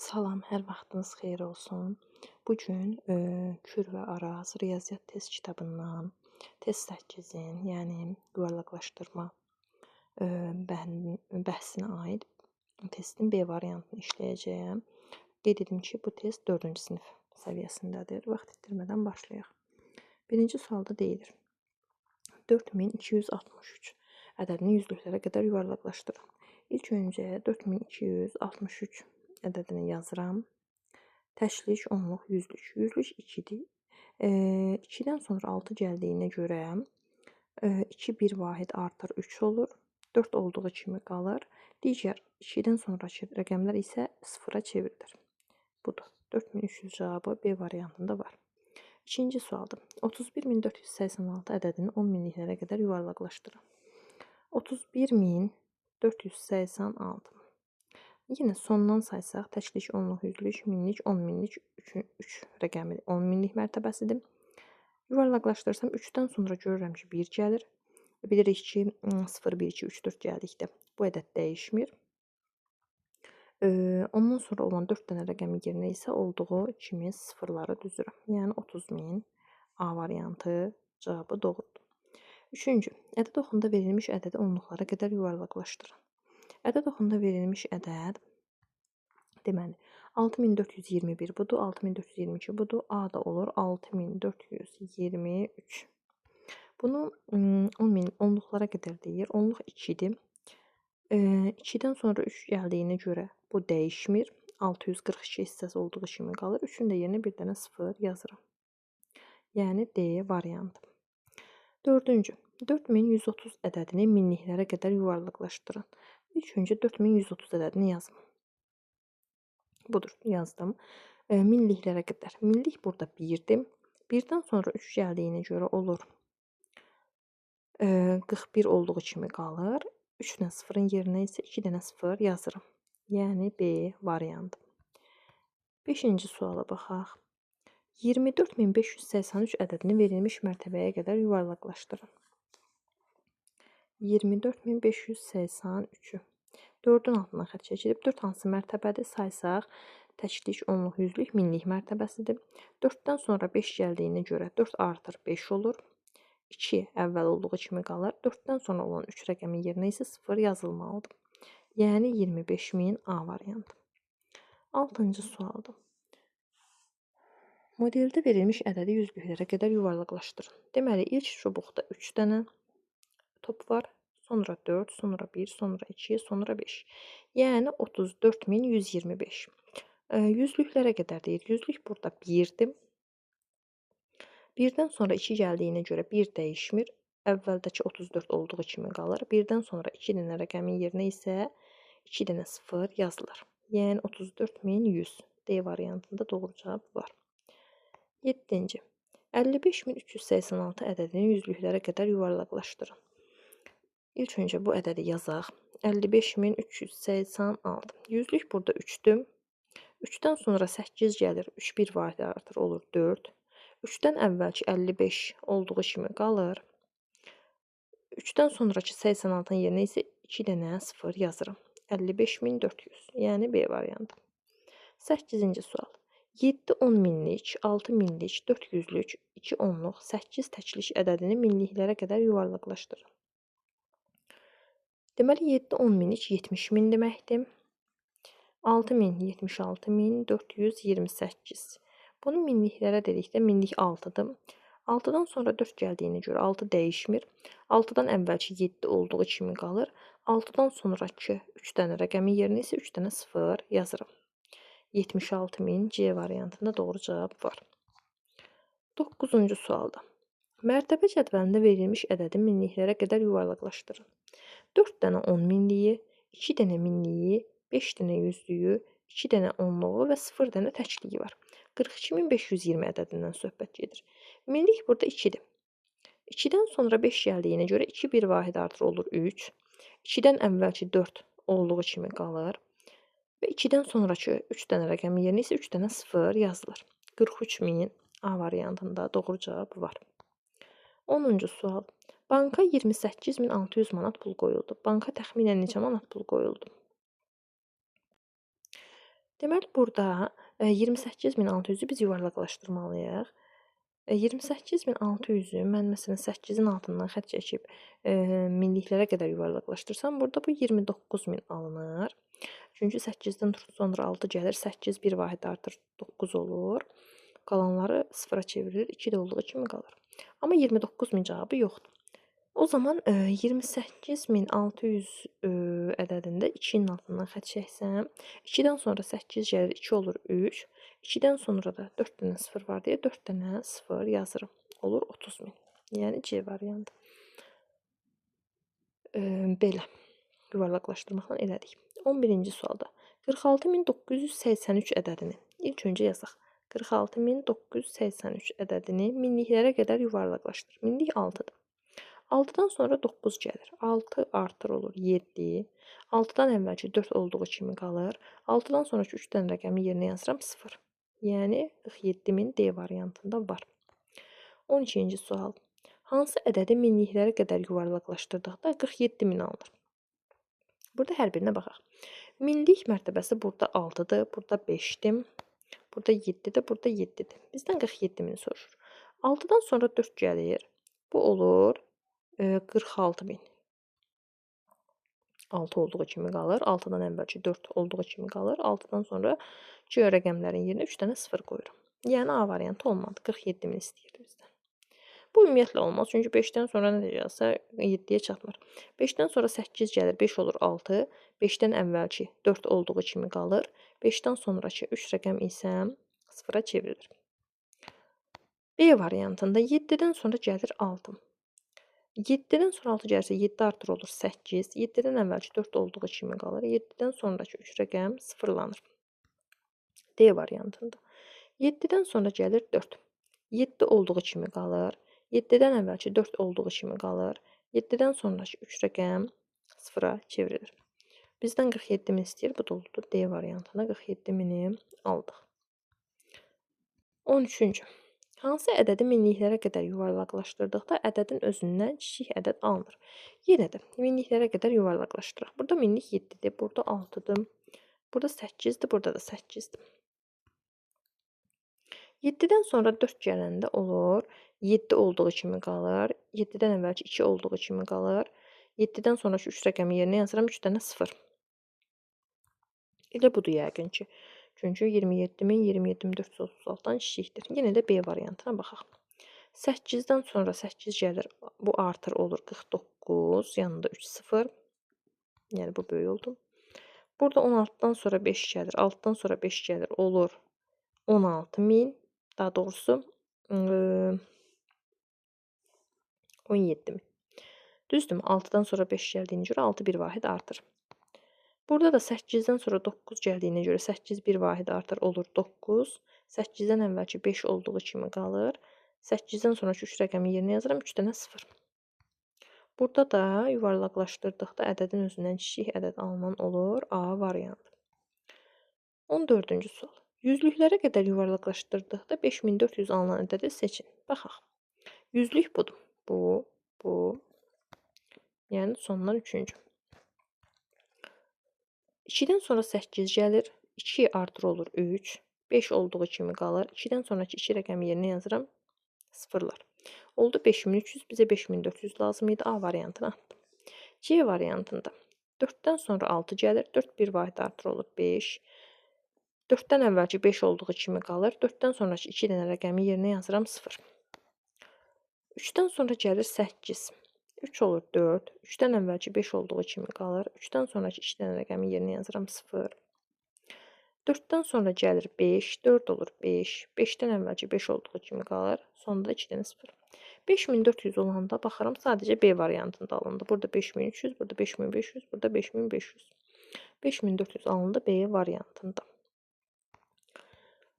Salam, hər vaxtınız xeyir olsun. Bu gün Kür və Araz riyaziyyat test kitabından test 8-in, yəni yuvarlaqlaşdırma bəhsinə aid testin B variantını işləyəcəyəm. Qeyd edim ki, bu test 4-cü sinif səviyyəsindədir. Vaxt itirmədən başlayaq. Birinci sualda deyilir: 4263 ədədini yüzlüklərə qədər yuvarlaqlaşdırın. İlk öncə 4263 ədədini yazıram. Təşliş, onluq, yüzlük. Yüzlük 2-dir. 2-dən sonra 6 gəldiyinə görə 2 bir vahid artır 3 olur. 4 olduğu kimi qalır. Digər 2-dən sonraki rəqəmlər isə 0-a çevrilir. Budur. 4300 cavabı B variantında var. İkinci sualdır. 31486 ədədini 10 minliklərə qədər yuvarlaqlaşdırın. 31486. Yenə sondan saysaq, təşliş, onluq, yüzlük, minlik, 10 minlik, 3 rəqəmi 10 minlik mərtəbəsidir. Yuvarlaqlaşdırsam 3-dən sonra görürəm ki, 1 gəlir. Bilirik ki, 0, 1, 2, 3, 4 gəldikdə bu ədəd dəyişmir. Ondan sonra olan 4 dənə rəqəmi yerinə isə olduğu kimi sıfırları düzürəm. Yəni 30.000 A variantı cavabı doğrudur. Üçüncü, ədəd oxunda verilmiş ədədi onluqlara qədər yuvarlaqlaşdırın. Ədəd oxunda verilmiş ədəd, deməli, 6421 budur, 6422 budur, A da olur 6423. Bunu 10.000 onluqlara qədər deyir. Onluq 2-dir. 2-dən sonra 3 gəldiyinə görə bu dəyişmir. 642 hissəsi olduğu kimi qalır. 3-ün də yerinə bir dənə 0 yazıram. Yəni D variantı. Dördüncü, 4130 ədədini minliklərə qədər yuvarlaqlaşdırın. İlk öncə 4130 ədədini yazım. Budur, yazdım. Minliklərə qədər. Minlik burada 1-dir. 1-dən sonra 3 gəldiyinə görə olur 41 olduğu kimi qalır. 3 dənə 0-ın yerinə isə 2 dənə 0 yazırım. Yəni B variantı. 5-ci suala baxaq. 24583 ədədini verilmiş mərtəbəyə qədər yuvarlaqlaşdırın. 24583-ü 4-ün altından xətt çəkilib. 4 hansı mərtəbədir? Saysaq, təşliş, onluq, yüzlük, minlik mərtəbəsidir. 4-dən sonra 5 gəldiyinə görə 4 artır 5 olur. 2 əvvəl olduğu kimi qalır. 4-dən sonra olan 3 rəqəmin yerinə isə 0 yazılmalıdır. Yəni 25000 A variantı. 6-cı sualdır. Modeldə verilmiş ədədi yüzlüklərə qədər yuvarlaqlaşdırın. Deməli, ilk çubuqda 3 dənə top var. Sonra 4, sonra 1, sonra 2, sonra 5. Yəni 34125. Yüzlüklərə qədər deyir. Yüzlük burada 1-dir. 1-dən sonra 2 gəldiyinə görə 1 dəyişmir. Əvvəldəki 34 olduğu kimi qalır. 1-dən sonra 2 dənə rəqəmin yerinə isə 2 dənə 0 yazılır. Yəni 34100 D variantında doğru cavab var. 7-ci. 55386 ədədini yüzlüklərə qədər yuvarlaqlaşdırın. İlk öncə bu ədədi yazaq. 55386. Yüzlük burada 3-dür. 3-dən sonra 8 gəlir. 3 bir vahid artır olur 4. 3-dən əvvəlki 55 olduğu kimi qalır. 3-dən sonraki 86-ın yerinə isə 2 dənə 0 yazırım. 55400. Yəni B variantı. 8-ci sual. 7 10 minlik, 6 minlik, 4 yüzlük, 2 onluq, 8 təklik ədədini minliklərə qədər yuvarlaqlaşdırın. Deməli, 7 10 minlik 70 min deməkdir. 6 min 76 min 428. Bunu minliklərə dedikdə minlik 6-dır. 6-dan sonra 4 gəldiyinə görə 6 dəyişmir. 6-dan əvvəlki 7 olduğu kimi qalır. 6-dan sonraki 3 dənə rəqəmin yerinə isə 3 dənə 0 yazırım. 76000 C variantında doğru cavab var. 9-cu sualda. Mərtəbə cədvəlində verilmiş ədədi minliklərə qədər yuvarlaqlaşdırın. 4 dənə 10 minliyi, 2 dənə minliyi, 5 dənə yüzlüyü, 2 dənə onluğu və 0 dənə təkliyi var. 42520 ədədindən söhbət gedir. Minlik burada 2-dir. 2-dən sonra 5 gəldiyinə görə 2 bir vahid artır olur 3. 2-dən əvvəlki 4 olduğu kimi qalır. Və 2-dən sonraki 3 dənə rəqəmin yerinə isə 3 dənə 0 yazılır. 43000 A variantında doğru cavab var. 10-cu sual. Banka 28600 manat pul qoyuldu. Banka təxminən neçə manat pul qoyuldu? Deməli, burada 28.600-ü biz yuvarlaqlaşdırmalıyıq. 28.600-ü mən məsələn 8-in altından xətt çəkib minliklərə qədər yuvarlaqlaşdırsam, burada bu 29.000 alınır. Çünki 8-dən sonra 6 gəlir, 8 bir vahid artır, 9 olur. Qalanları sıfıra çevrilir, 2 də olduğu kimi qalır. Amma 29.000 cavabı yoxdur. O zaman 28.600 ədədində 2-nin altından xətt çəksəm, 2-dən sonra 8 gəlir, 2 olur 3. 2-dən sonra da 4 dənə 0 var deyə 4 dənə 0 yazırım. Olur 30.000. Yəni C variantı. Belə yuvarlaqlaşdırmaqla elədik. 11-ci sualda 46.983 ədədini ilk öncə yazaq. 46.983 ədədini minliklərə qədər yuvarlaqlaşdır. Minlik 6-dır. 6-dan sonra 9 gəlir. 6 artır olur 7. 6-dan əvvəlki 4 olduğu kimi qalır. 6-dan sonraki 3 dənə rəqəmi yerinə yazıram 0. Yəni 47.000 D variantında var. 12-ci sual. Hansı ədədi minliklərə qədər yuvarlaqlaşdırdıqda 47.000 alınır? Burada hər birinə baxaq. Minlik mərtəbəsi burada 6-dır, burada 5-dir, burada 7-dir, burada 7-dir. Bizdən 47.000 soruşur. 6-dan sonra 4 gəlir. Bu olur 46.000. 6 olduğu kimi qalır. 6-dan əvvəlki 4 olduğu kimi qalır. 6-dan sonra C rəqəmlərin yerinə 3 dənə 0 qoyuram. Yəni A variantı olmadı. 47.000 istəyirdi bizdən. Bu ümumiyyətlə olmaz. Çünki 5-dən sonra nə deyəcəksə 7-yə çatmır. 5-dən sonra 8 gəlir. 5 olur 6. 5-dən əvvəlki 4 olduğu kimi qalır. 5-dən sonraki 3 rəqəm isə 0-a çevrilir. B variantında 7-dən sonra gəlir 6. 7-dən sonra 6 gəlirsə 7 artır olur 8. 7-dən əvvəlki 4 olduğu kimi qalır. 7-dən sonraki 3 rəqəm sıfırlanır. D variantında. 7-dən sonra gəlir 4. 7 olduğu kimi qalır. 7-dən əvvəlki 4 olduğu kimi qalır. 7-dən sonraki 3 rəqəm sıfıra çevrilir. Bizdən 47.000 istəyir. Bu da oldu. D variantına 47.000'i aldıq. 13-cü. Hansı ədədi minliklərə qədər yuvarlaqlaşdırdıqda ədədin özündən kiçik ədəd alınır? Yenə də minliklərə qədər yuvarlaqlaşdıraq. Burada minlik 7-dir, burada 6-dır, burada 8-dir, burada da 8-dir. 7-dən sonra 4 gələndə olur, 7 olduğu kimi qalır, 7-dən əvvəlki 2 olduğu kimi qalır, 7-dən sonraki 3 rəqəmi yerinə yazıram, 3 dənə 0. Elə budur yəqin ki. Çünki 27.000 27.436-dan kiçikdir. Yenə də B variantına baxaq. 8-dən sonra 8 gəlir, bu artır olur 49, yanında 3 0. Yəni bu böyük oldu. Burada 16-dan sonra 5 gəlir, 6-dan sonra 5 gəlir, olur 16.000. Daha doğrusu 17.000. Düzdürmü? 6-dan sonra 5 gəldiyinə görə 6 bir vahid artır. Burada da 8-dən sonra 9 gəldiyinə görə 8 bir vahid artır, olur 9. 8-dən əvvəlki 5 olduğu kimi qalır. 8-dən sonraki 3 rəqəmi yerinə yazıram, 3 dənə 0. Burada da yuvarlaqlaşdırdıqda ədədin özündən kiçik ədəd alınan olur. A variantı. 14-cü sual. Yüzlüklərə qədər yuvarlaqlaşdırdıqda 5400 alınan ədədi seçin. Baxaq. Yüzlük budur. Bu. Yəni sondan 3-cü. 2-dən sonra 8 gəlir. 2 artır olur 3. 5 olduğu kimi qalır. 2-dən sonraki 2 rəqəmi yerinə yazıram. Sıfırlar. Oldu 5300. Bizə 5400 lazım idi. A variantını atdım. C variantında 4-dən sonra 6 gəlir. 4 bir vahid artır olur 5. 4-dən əvvəlki 5 olduğu kimi qalır. 4-dən sonraki 2 dənə rəqəmi yerinə yazıram 0. 3-dən sonra gəlir 8. 3 olur 4. 3-dən əvvəlki 5 olduğu kimi qalır. 3-dən sonraki 2 dənə rəqəmi yerinə yazıram 0. 4-dən sonra gəlir 5. 4 olur 5. 5-dən əvvəlki 5 olduğu kimi qalır. Sonda 2 dənə 0. 5400 olanda baxıram, sadəcə B variantında alındı. Burada 5300, burada 5500, burada 5500. 5400 alındı B variantında.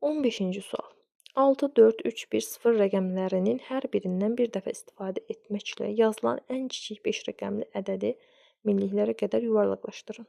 15-ci sual. 6, 4, 3, 1, 0 rəqəmlərinin hər birindən bir dəfə istifadə etməklə yazılan ən kiçik 5 rəqəmli ədədi minliklərə qədər yuvarlaqlaşdırın.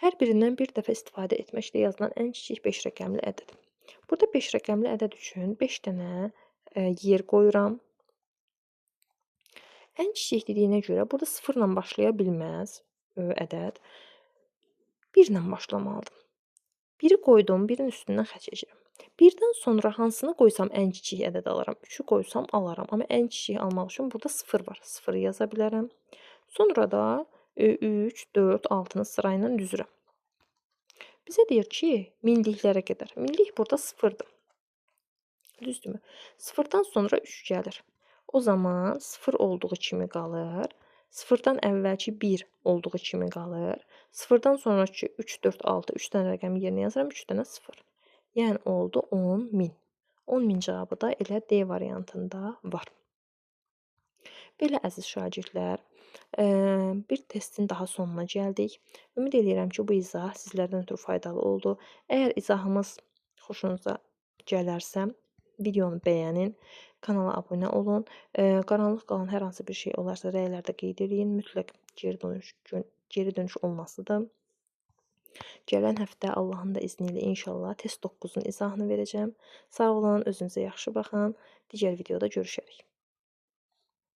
Hər birindən bir dəfə istifadə etməklə yazılan ən kiçik 5 rəqəmli ədəd. Burada 5 rəqəmli ədəd üçün 5 dənə yer qoyuram. Ən kiçik dediyinə görə burada 0 ilə başlaya bilməz ədəd. 1 ilə başlamalıdır. Biri qoydum, birinin üstündən xətt çəkirəm. Birdən sonra hansını qoysam ən kiçik ədəd alaram. 3-ü qoysam alaram. Amma ən kiçiyi almaq üçün burada 0 var. 0-ı yaza bilərəm. Sonra da 3, 4, 6-nı sırayla düzürəm. Bizə deyir ki, minliklərə qədər. Minlik burada 0-dır. Düzdürmü? 0-dan sonra 3 gəlir. O zaman 0 olduğu kimi qalır. 0-dan əvvəlki 1 olduğu kimi qalır. 0-dan sonraki 3, 4, 6, 3 dənə rəqəmi yerinə yazıram, 3 dənə 0. Yəni oldu 10.000. 10.000 cavabı da elə D variantında var. Belə əziz şagirdlər, bir testin daha sonuna gəldik. Ümid edirəm ki, bu izah sizlərdən ötrü faydalı oldu. Əgər izahımız xoşunuza gələrsə, videonu bəyənin, kanala abunə olun. Qaranlıq qalan hər hansı bir şey olarsa rəylərdə qeyd eləyin. Mütləq geri dönüş olmasıdır. Gələn həftə Allahın da izni ilə inşallah test 9-un izahını verəcəm. Sağ olun, özünüzə yaxşı baxın. Digər videoda görüşərik.